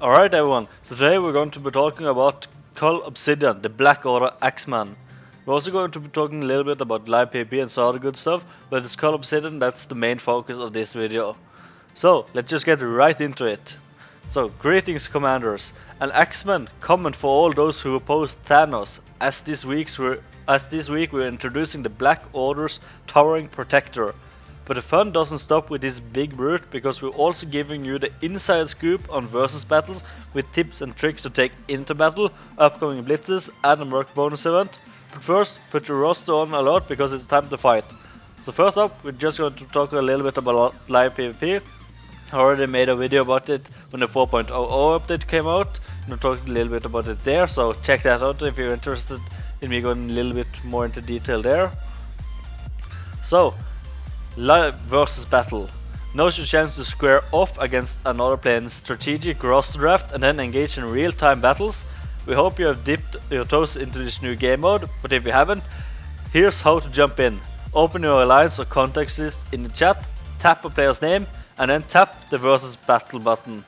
Alright everyone, so today we're going to be talking about Cull Obsidian, the Black Order Axeman. We're also going to be talking a little bit about live PvP and some other good stuff, but it's Cull Obsidian that's the main focus of this video. So, let's just get right into it. So, greetings commanders. An Axeman comment for all those who oppose Thanos, as this week we're introducing the Black Order's Towering Protector. But the fun doesn't stop with this big brute, because we're also giving you the inside scoop on versus battles with tips and tricks to take into battle, upcoming blitzes and a merc bonus event. But first, put your roster on alert because it's time to fight. So first up, we're just going to talk a little bit about live PvP. I already made a video about it when the 4.00 update came out, and I talked a little bit about it there, so check that out if you're interested in me going a little bit more into detail there. So, live versus battle. Now's your chance to square off against another player's strategic roster draft and then engage in real-time battles. We hope you have dipped your toes into this new game mode, but if you haven't, here's how to jump in. Open your alliance or contacts list in the chat, tap a player's name, and then tap the versus battle button.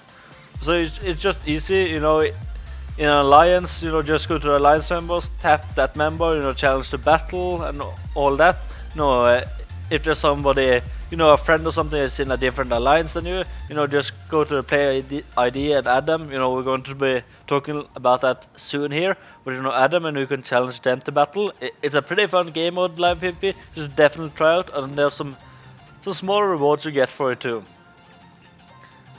So it's just easy, in an alliance, just go to alliance members, tap that member, challenge the battle and all that. If there's somebody, a friend or something that's in a different alliance than you, just go to the player ID and add them. We're going to be talking about that soon here, but add them and you can challenge them to battle. It's a pretty fun game mode, live PvP. You should definitely try out, and there's some small rewards you get for it too.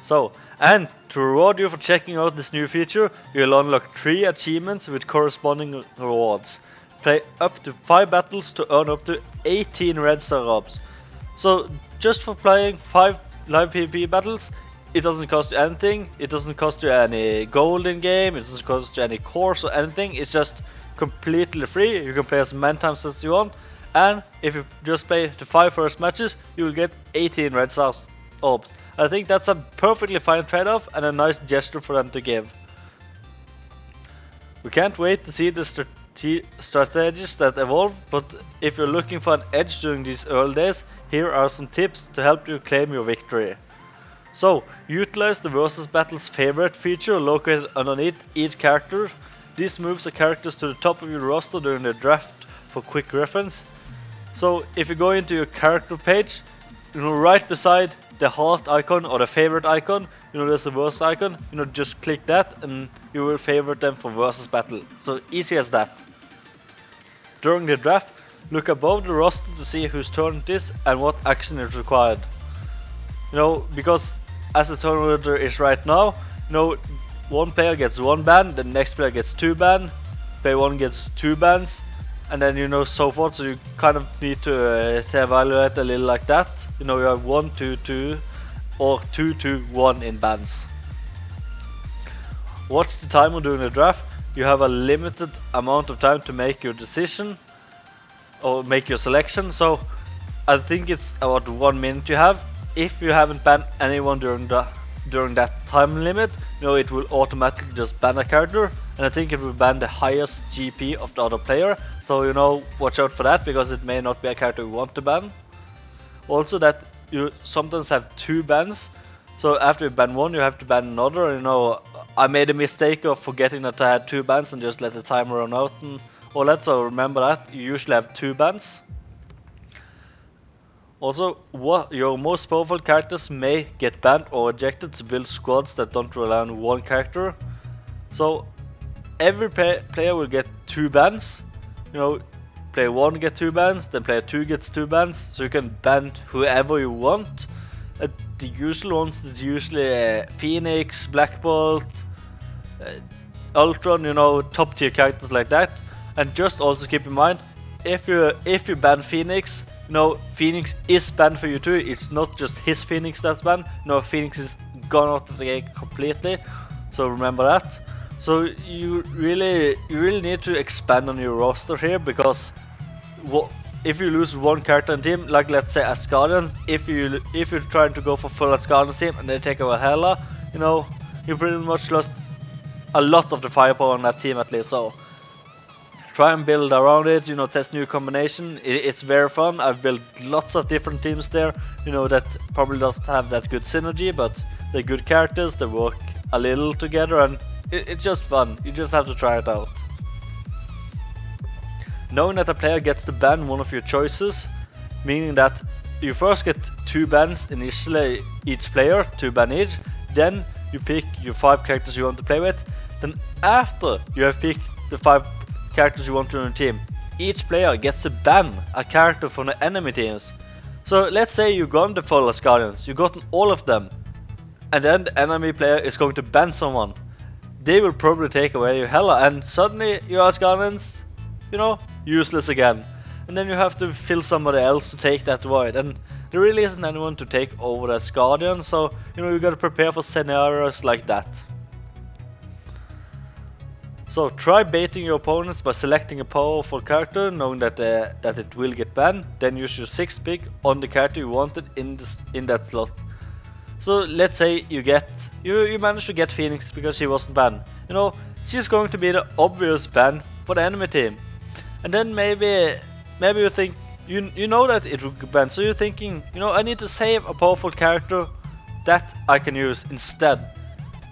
So, and to reward you for checking out this new feature, you'll unlock 3 achievements with corresponding rewards. Play up to 5 battles to earn up to 18 red star robes. So just for playing 5 live PvP battles, it doesn't cost you anything, it doesn't cost you any gold in game, it doesn't cost you any cores or anything, it's just completely free. You can play as many times as you want, and if you just play the 5 first matches, you will get 18 red star orbs. I think that's a perfectly fine trade-off and a nice gesture for them to give. We can't wait to see the strategies that evolve, but if you're looking for an edge during these early days, here are some tips to help you claim your victory. So, utilize the versus battle's favorite feature located underneath each character. This moves the characters to the top of your roster during the draft for quick reference. So, if you go into your character page, right beside the heart icon or the favorite icon, there's a versus icon, just click that and you will favorite them for versus battle. So easy as that. During the draft, look above the roster to see whose turn it is and what action is required. Because as the turn order is right now, one player gets 1 ban, the next player gets 2 ban, player 1 gets 2 bans, and then so forth. So you kind of need to evaluate a little like that. You have 1, 2, 2 or 2, 2, 1 in bans. Watch the timer during the draft. You have a limited amount of time to make your decision or make your selection. So I think it's about 1 minute you have. If you haven't banned anyone during that time limit, it will automatically just ban a character, and I think it will ban the highest GP of the other player. So watch out for that, because it may not be a character you want to ban. Also, that you sometimes have 2 bans, so after you ban one you have to ban another. I made a mistake of forgetting that I had 2 bans and just let the timer run out and all that, so remember that you usually have 2 bans. Also, your most powerful characters may get banned or ejected to build squads that don't rely on 1 character. So every player will get 2 bans. Player 1 gets 2 bans, then player 2 gets 2 bans, so you can ban whoever you want. The usual ones is usually Phoenix, Black Bolt, Ultron, top tier characters like that. And just also keep in mind, if you ban Phoenix, Phoenix is banned for you too. It's not just his Phoenix that's banned. Phoenix is gone out of the game completely. So remember that. So you really need to expand on your roster here, because if you lose 1 character in team, like let's say Asgardians, if you're trying to go for full Asgardians team and they take over Hela, you pretty much lost a lot of the firepower on that team at least. So try and build around it, test new combination. It's very fun. I've built lots of different teams there, that probably doesn't have that good synergy, but they're good characters, they work a little together, and it's just fun. You just have to try it out. Knowing that a player gets to ban one of your choices, meaning that you first get 2 bans initially each player, 2 ban each, then you pick your 5 characters you want to play with, then after you have picked the 5 characters you want to run a team, each player gets to ban a character from the enemy teams. So let's say you got the full Guardians, you gotten all of them, and then the enemy player is going to ban someone. They will probably take away your Hela, and suddenly your Guardians, you know, useless again. And then you have to fill somebody else to take that void, and there really isn't anyone to take over that Guardian, so you know you gotta prepare for scenarios like that. So try baiting your opponents by selecting a powerful character, knowing that it will get banned. Then use your 6th pick on the character you wanted in that slot. So let's say you manage to get Phoenix because she wasn't banned. You know, she's going to be the obvious ban for the enemy team. And then maybe you think you know that it will get banned, so you're thinking, you know, I need to save a powerful character that I can use instead.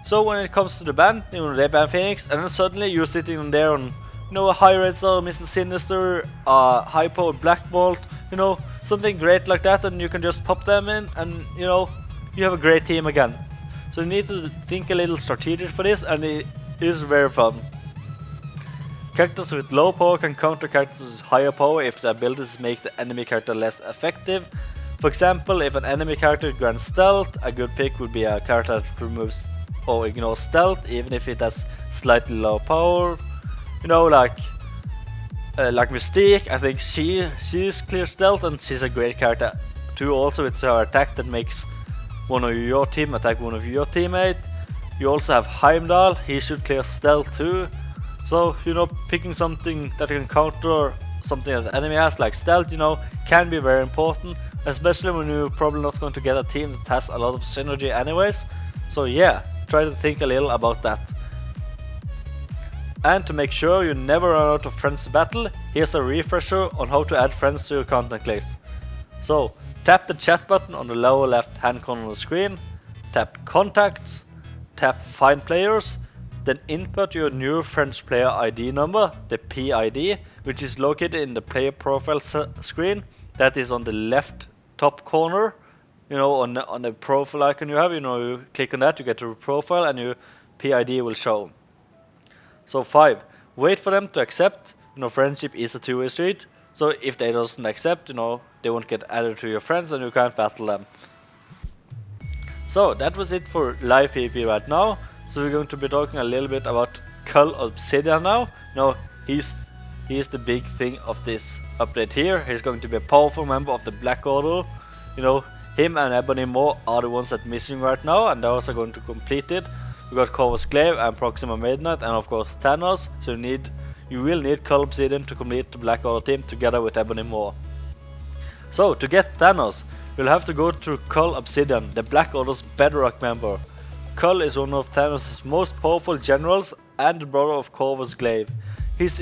So when it comes to the ban, you know, they ban Phoenix, and then suddenly you're sitting there on, you know, a high red star, Mr. Sinister, high powered Black Bolt, you know, something great like that, and you can just pop them in, and you know, you have a great team again. So you need to think a little strategic for this, and it is very fun. Characters with low power can counter characters with higher power if the abilities make the enemy character less effective. For example, if an enemy character grants stealth, a good pick would be a character that removes or ignores stealth, even if it has slightly low power. You know, like Mystique, I think she's clear stealth, and she's a great character too. Also, it's her attack that makes one of your team attack one of your teammate. You also have Heimdall, he should clear stealth too. So, you know, picking something that can counter something that the enemy has, like stealth, you know, can be very important, especially when you're probably not going to get a team that has a lot of synergy anyways. So yeah, try to think a little about that. And to make sure you never run out of friends to battle, here's a refresher on how to add friends to your contact list. So, tap the chat button on the lower left hand corner of the screen, tap contacts, tap find players, then input your new friend's player ID number, the PID, which is located in the player profile screen. That is on the left top corner, you know, on the profile icon you have. You know, you click on that, you get to profile, and your PID will show. So 5, wait for them to accept. You know, friendship is a two-way street, so if they doesn't accept, you know, they won't get added to your friends and you can't battle them. So that was it for live PvP right now. So we're going to be talking a little bit about Cull Obsidian now. You know, he's the big thing of this update here. He's going to be a powerful member of the Black Order. You know, him and Ebony Maw are the ones that are missing right now, and they're also going to complete it. We got Corvus Glaive and Proxima Midnight, and of course Thanos. So you will need Cull Obsidian to complete the Black Order team together with Ebony Maw. So to get Thanos, you'll have to go to Cull Obsidian, the Black Order's bedrock member. Cull is one of Thanos' most powerful generals and the brother of Corvus Glaive. He's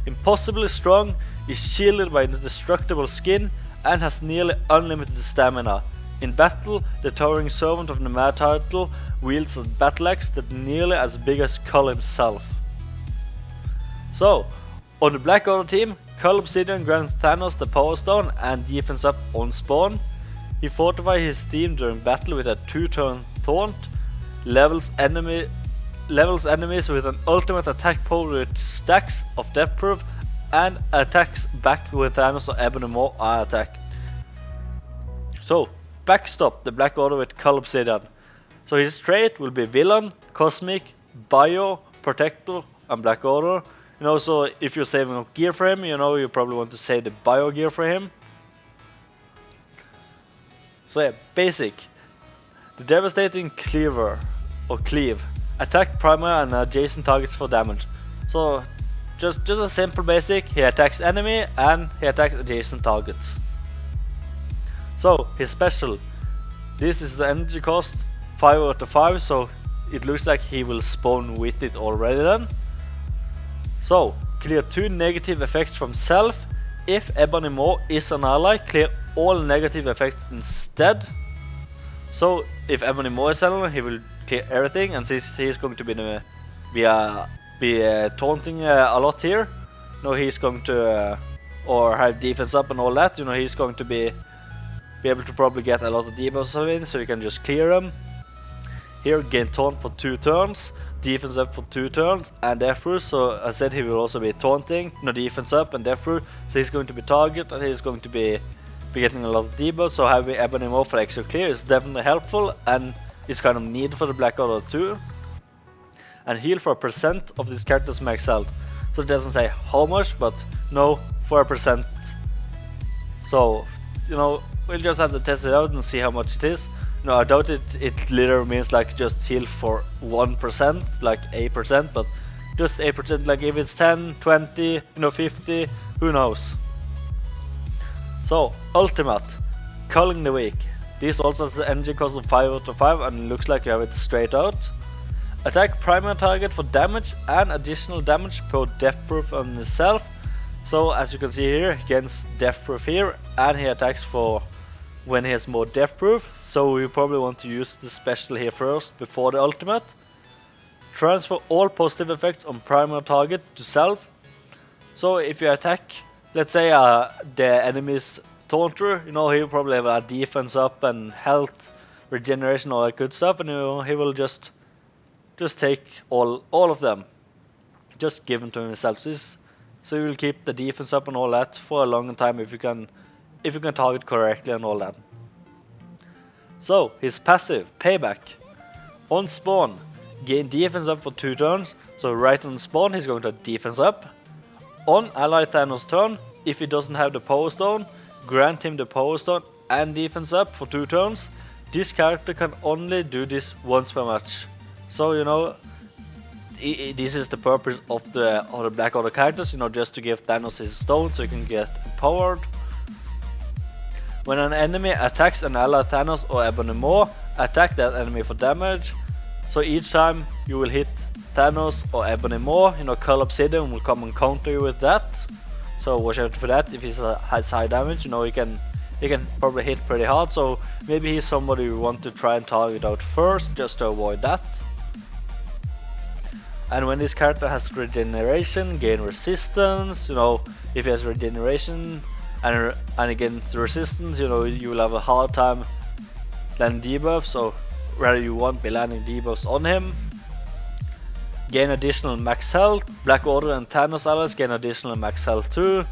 impossibly strong, is shielded by indestructible skin, and has nearly unlimited stamina. In battle, the towering servant of the Mad Title wields a battle axe that's nearly as big as Cull himself. So, on the Black Order team, Cull Obsidian grants Thanos the Power Stone and defense up on spawn. He fortifies his team during battle with a 2-turn taunt, levels enemies with an ultimate attack power with stacks of death proof, and attacks back with Thanos or Ebony Maw attack. So, backstop the Black Order with Cull Obsidian. So his trait will be Villain, Cosmic, Bio, Protector, and Black Order. You know, so if you're saving up gear for him, you know, you probably want to save the Bio gear for him. So yeah, basic. The Devastating Cleaver, or Cleave, attack primary and adjacent targets for damage. So just a simple basic, he attacks enemy and he attacks adjacent targets. So his special, this is the energy cost 5 out of 5, so it looks like he will spawn with it already then. So clear 2 negative effects from self. If Ebony Maw is an ally, clear all negative effects instead. So if Ebony Maw is an ally, he will clear everything, and since he's going to be taunting a lot here, you know, he's going to or have defense up and all that, you know, he's going to be able to probably get a lot of debuffs in, so you can just clear them. Here, gain taunt for 2 turns, defense up for 2 turns, and death through. So I said he will also be taunting, no defense up and death through. So he's going to be target, and he's going to be getting a lot of debuffs. So having Ebony more for extra clear is definitely helpful, and it's kind of needed for the Black Order too. And heal for a percent of this character's max health. So it doesn't say how much, but no, for a percent. So, you know, we'll just have to test it out and see how much it is. No, I doubt it literally means like just heal for 1%, like 8%, but just 8%, like if it's 10, 20, you know, 50, who knows. So, ultimate, Culling the Weak. This also has the energy cost of 5 out of 5 and looks like you have it straight out. Attack primary target for damage and additional damage per death proof on himself. So as you can see here, he gains death proof here, and he attacks for when he has more death proof. So we probably want to use the special here first before the ultimate. Transfer all positive effects on primary target to self. So if you attack, let's say the enemy's taunter, you know, he'll probably have a defense up and health, regeneration, all that good stuff, and you know, he will just take all of them, just give them to himself. So you will keep the defense up and all that for a long time if you can target correctly and all that. So his passive, Payback. On spawn, gain defense up for 2 turns. So right on spawn he's going to defense up. On ally Thanos' turn, if he doesn't have the power stone, grant him the power stone and defense up for 2 turns. This character can only do this once per match. So you know, this is the purpose of the Black Order characters, you know, just to give Thanos his stone so he can get empowered. When an enemy attacks an ally Thanos or Ebony Maw, attack that enemy for damage. So each time you will hit Thanos or Ebony Maw, you know, Cull Obsidian will come and counter you with that. So watch out for that. If he has high damage, you know, he can probably hit pretty hard. So maybe he's somebody you want to try and target out first, just to avoid that. And when this character has regeneration, gain resistance. You know, if he has regeneration and against resistance, you know, you will have a hard time landing debuffs, so rather you won't be landing debuffs on him. Gain additional max health. Black Order and Thanos allies gain additional max health too.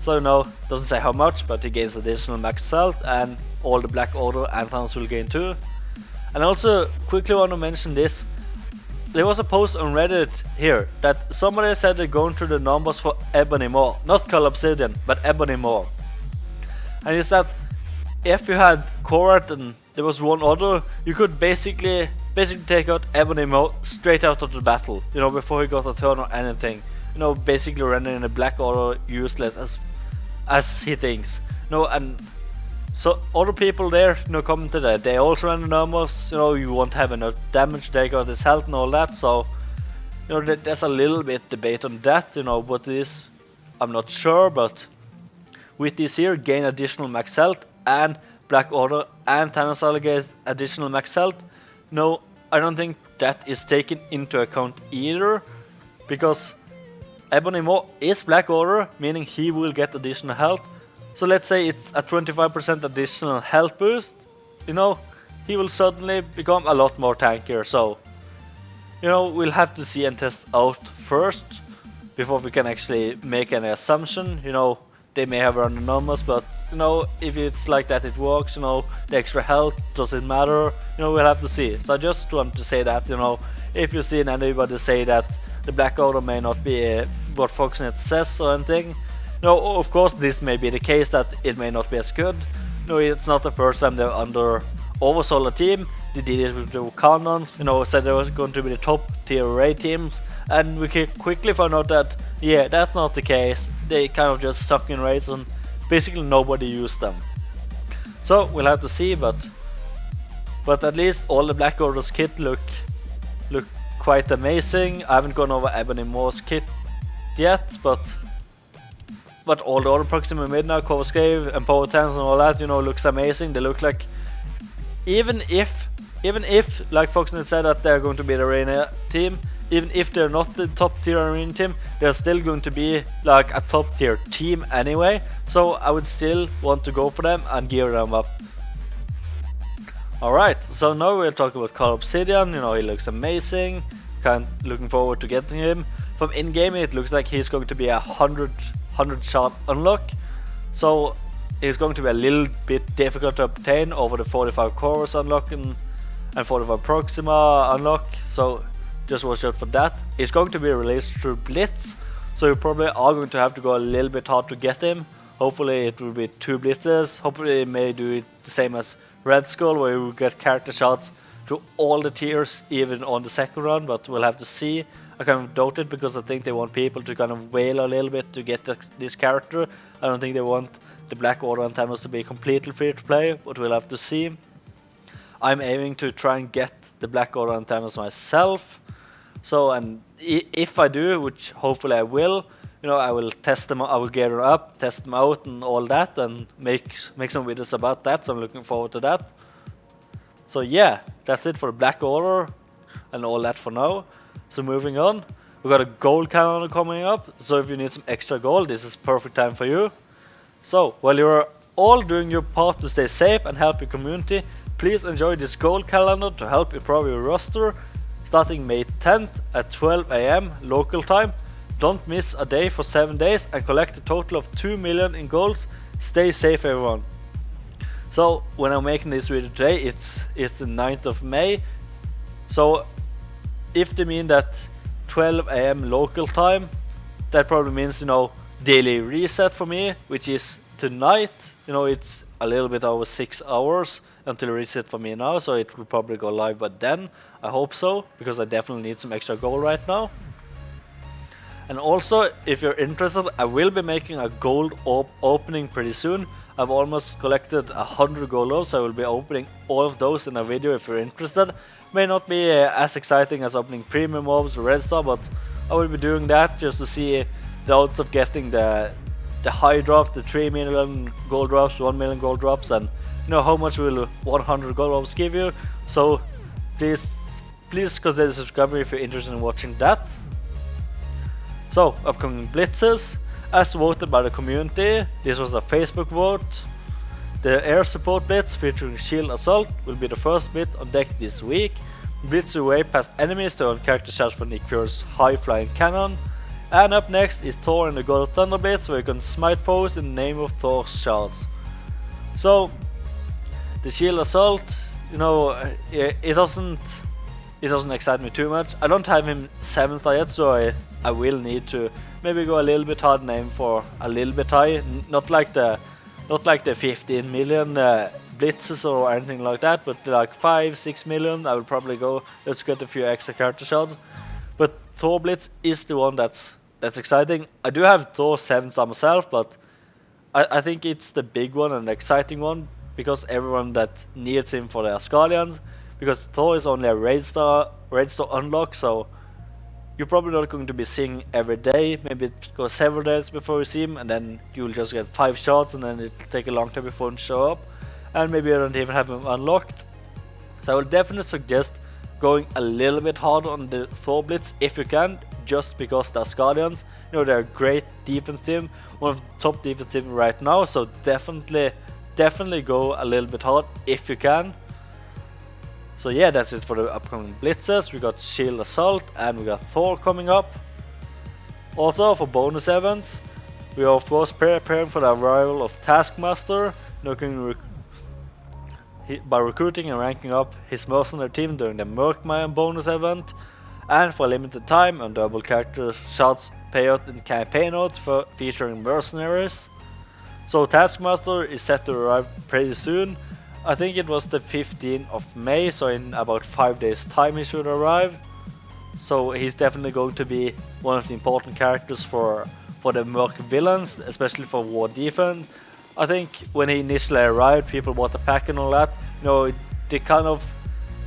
So you know, doesn't say how much, but he gains additional max health, and all the Black Order and Thanos will gain too. And also quickly want to mention this. There was a post on Reddit here that somebody said they're going through the numbers for Ebony Maw, not Cull Obsidian, but Ebony Maw. And it's that if you had Korat and there was one other, you could basically take out Ebony Maw straight out of the battle, you know, before he got a turn or anything. You know, basically rendering the Black Order useless as he thinks. You know, and so other people there, you know, commented that they also ran the numbers, you know, you won't have enough damage to take out his health and all that, so you know, there's a little bit debate on that, you know, what it is, I'm not sure, but with this here, gain additional max health, and Black Order and Thanos allies additional max health. No, I don't think that is taken into account either, because Ebony Maw is Black Order, meaning he will get additional health. So let's say it's a 25% additional health boost, you know, he will suddenly become a lot more tankier. So, you know, we'll have to see and test out first before we can actually make any assumption. You know, they may have run the numbers, but you know, if it's like that it works, you know, the extra health doesn't matter, you know, we'll have to see. So I just want to say that, you know, if you've seen anybody say that the Black Order may not be what Foxnet says or anything, no, of course this may be the case that it may not be as good. No, it's not the first time they're under oversold a team. They did it with the Wakandans, you know, said they were going to be the top tier raid teams, and we quickly found out that, yeah, that's not the case. They kind of just suck in raids and basically nobody used them. So we'll have to see, but at least all the Black Order's kit look quite amazing. I haven't gone over Ebony Maw's kit yet, but all the other Proxima Midnight, Cover Scave, Empower Tans and all that, you know, looks amazing. They look like, even if even if, like Foxnet said, that they're going to be the arena team, even if they're not the top tier arena team, they're still going to be like a top tier team anyway. So I would still want to go for them and gear them up. Alright, so now we're talking about Cull Obsidian. You know, he looks amazing. Looking forward to getting him. From in-game it looks like he's going to be a 100 shot unlock. So it's going to be a little bit difficult to obtain over the 45 cores unlock and 45 Proxima unlock. So just watch out for that. It's going to be released through Blitz. So you probably are going to have to go a little bit hard to get him. Hopefully it will be 2 blitzes. Hopefully it may do it the same as Red Skull, where you will get character shots to all the tiers even on the second run, but we'll have to see. I kind of doubt it because I think they want people to kind of wail a little bit to get this character. I don't think they want the Black Order antennas to be completely free to play, but we'll have to see. I'm aiming to try and get the Black Order antennas myself. So, and if I do, which hopefully I will, you know, I will test them. I will get them up, test them out, and all that, and make some videos about that. So I'm looking forward to that. So yeah, that's it for the Black Order and all that for now. So moving on, we got a gold calendar coming up. So if you need some extra gold, this is perfect time for you. So while you're all doing your part to stay safe and help your community, please enjoy this gold calendar to help improve your roster. Starting May 10th at 12 AM local time. Don't miss a day for 7 days and collect a total of 2 million in golds. Stay safe, everyone. So when I'm making this video today, it's the 9th of May. So if they mean that 12 AM local time, that probably means, you know, daily reset for me, which is tonight. You know, it's a little bit over 6 hours until reset for me now, so it will probably go live by then. I hope so, because I definitely need some extra gold right now. And also, if you're interested, I will be making a gold opening pretty soon. I've almost collected 100 gold orbs, so I will be opening all of those in a video if you're interested. May not be as exciting as opening premium orbs or red star, but I will be doing that just to see the odds of getting the high drops, the 3 million gold drops, 1 million gold drops, and you know how much will 100 gold orbs give you. So please consider subscribing if you're interested in watching that. So, upcoming blitzes, as voted by the community. This was a Facebook vote. The air support blitz featuring shield assault will be the first blitz on deck this week. Blitz your way past enemies to earn character shots for Nick Fury's high flying cannon. And up next is Thor in the God of Thunder blitz, where you can smite foes in the name of Thor's shards. So, the shield assault, you know, it doesn't excite me too much. I don't have him 7 star yet, so I will need to maybe go a little bit hard and aim for a little bit high. Not like the 15 million blitzes or anything like that, but like 5-6 million. I will probably go. Let's get a few extra character shots. But Thor blitz is the one that's exciting. I do have Thor 7 star myself, but I think it's the big one and the exciting one because everyone that needs him for the Asgardians. Because Thor is only a raid star unlock, so you're probably not going to be seeing every day. Maybe it goes several days before you see him, and then you'll just get 5 shots, and then it'll take a long time before he show up. And maybe you don't even have him unlocked. So I would definitely suggest going a little bit harder on the Thor blitz if you can, just because the Asgardians, you know, they're a great defense team, one of the top defense teams right now. So definitely go a little bit hard if you can. So yeah, that's it for the upcoming blitzes. We got Shield Assault and we got Thor coming up. Also for bonus events, we are of course preparing for the arrival of Taskmaster, looking by recruiting and ranking up his mercenary team during the Merkmire bonus event, and for a limited time on double character shots payout in campaign notes for featuring mercenaries. So Taskmaster is set to arrive pretty soon. I think it was the 15th of May, so in about 5 days time he should arrive. So he's definitely going to be one of the important characters for the Merc villains, especially for war defense. I think when he initially arrived, people bought the pack and all that. You know, they kind of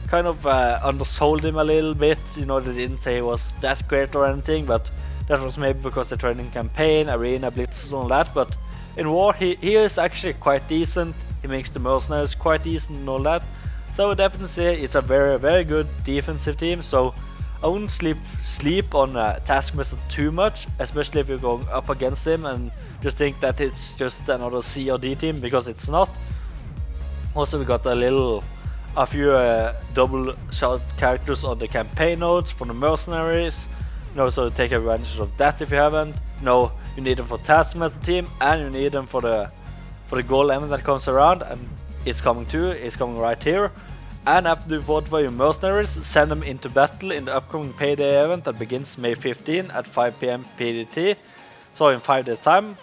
undersold him a little bit. You know, they didn't say he was that great or anything, but that was maybe because the training campaign, arena, blitzes and all that. But in war, he is actually quite decent. He makes the mercenaries quite decent and all that. So I would definitely say it's a very good defensive team. So I wouldn't sleep on Taskmaster too much, especially if you're going up against him and just think that it's just another C or D team, because it's not. Also, we got a few double shot characters on the campaign nodes from the mercenaries. So take advantage of that if you haven't. You need them for Taskmaster team, and you need them for the gold event that comes around, and it's coming too. It's coming right here. And after you fortify your mercenaries, send them into battle in the upcoming payday event that begins May 15 at 5 PM PDT. So in 5 days time.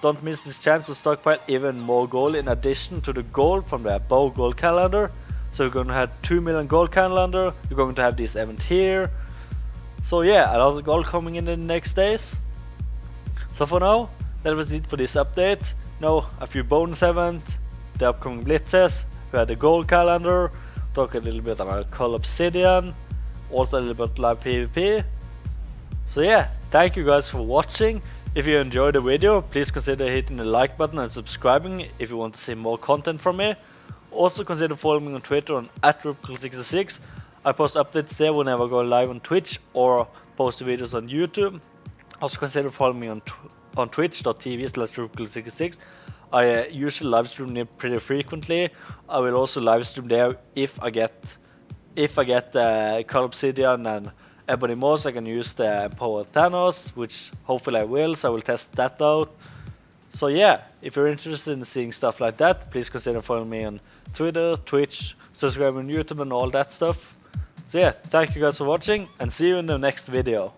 Don't miss this chance to stockpile even more gold in addition to the gold from the bow gold calendar. So you're going to have 2 million gold calendar, you're going to have this event here. So yeah, a lot of gold coming in the next days. So for now, that was it for this update. A few bonus events, the upcoming blitzes, we had the gold calendar, talk a little bit about Cull Obsidian, also a little bit live PvP. So yeah, thank you guys for watching. If you enjoyed the video, please consider hitting the like button and subscribing if you want to see more content from me. Also consider following me on Twitter on @Cull66. I post updates there whenever I go live on Twitch or post videos on YouTube. Also consider following me on twitch.tv/Cull66. I usually live stream there pretty frequently. I will also live stream there if I get Cull Obsidian and Ebony Moss. I can use the Empowered Thanos, which hopefully I will, so I will test that out. So yeah, if you're interested in seeing stuff like that, please consider following me on Twitter, Twitch, subscribe on YouTube and all that stuff. So yeah, thank you guys for watching, and see you in the next video.